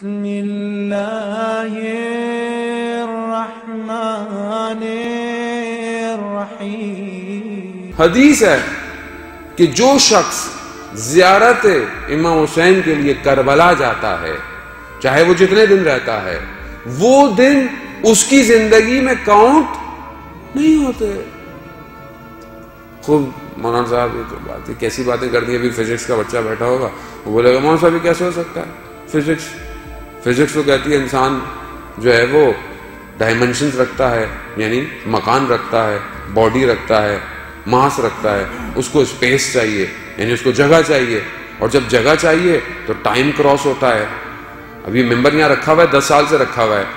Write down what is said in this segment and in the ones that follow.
بسم اللہ الرحمن الرحیم۔ حدیث ہے کہ جو شخص زیارت امام حسین کے لیے کربلا جاتا ہے، چاہے وہ جتنے دن رہتا ہے، وہ دن اس کی زندگی میں کاؤنٹ نہیں ہوتے۔ خوب مولانا صاحب کیسی باتیں کر دی، ابھی فزکس کا بچہ بیٹھا ہوگا، وہ بولے گا مولانا صاحب یہ کیسے ہو سکتا ہے؟ فزکس تو کہتی ہے انسان جو ہے وہ ڈائمنشنز رکھتا ہے، یعنی مکان رکھتا ہے، باڈی رکھتا ہے، ماس رکھتا ہے، اس کو اسپیس چاہیے، یعنی اس کو جگہ چاہیے، اور جب جگہ چاہیے تو ٹائم کراس ہوتا ہے۔ اب یہ ممبر یہاں رکھا ہوا ہے، 10 سال سے رکھا ہوا ہے،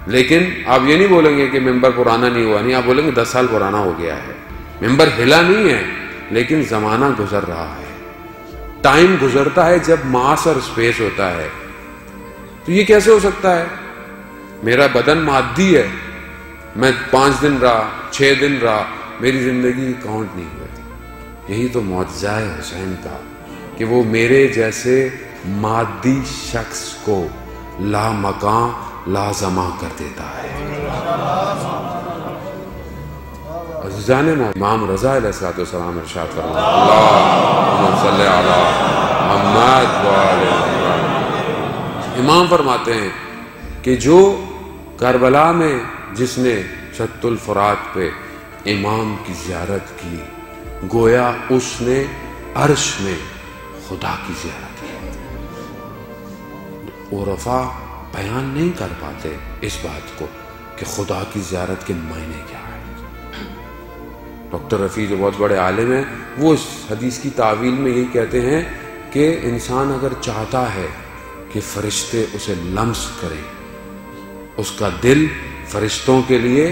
لیکن آپ یہ نہیں بولیں گے کہ ممبر پرانا نہیں ہوا، نہیں، آپ بولیں گے 10 سال پرانا ہو گیا ہے۔ ممبر ہلا نہیں ہے، لیکن زمانہ گزر رہا ہے، ٹائم گزرتا ہے جب ماس اور اسپیس ہوتا ہے۔ تو یہ کیسے ہو سکتا ہے؟ میرا بدن مادی ہے، میں 5 دن رہا، 6 دن رہا، میری زندگی کاؤنٹ نہیں ہوئی۔ یہی تو معجزہ ہے حسین کا کہ وہ میرے جیسے مادی شخص کو لا مکان لا زمان کر دیتا ہے۔ عزیزان امام رضا علیہ السلام ارشاد فرماتے ہیں اللہم صلی علی محمد وآل محمد۔ امام فرماتے ہیں کہ جو کربلا میں جس نے شط الفرات پہ امام کی زیارت کی، گویا اس نے عرش میں خدا کی زیارت کی۔ عرفاء بیان نہیں کر پاتے اس بات کو کہ خدا کی زیارت کے معنی کیا ہے۔ ڈاکٹر رفیع جو بہت بڑے عالم ہیں، وہ اس حدیث کی تعویل میں یہی کہتے ہیں کہ انسان اگر چاہتا ہے کہ فرشتے اسے لمس کریں، اس کا دل فرشتوں کے لیے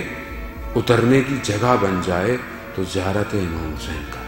اترنے کی جگہ بن جائے، تو زیارت امام حسین کا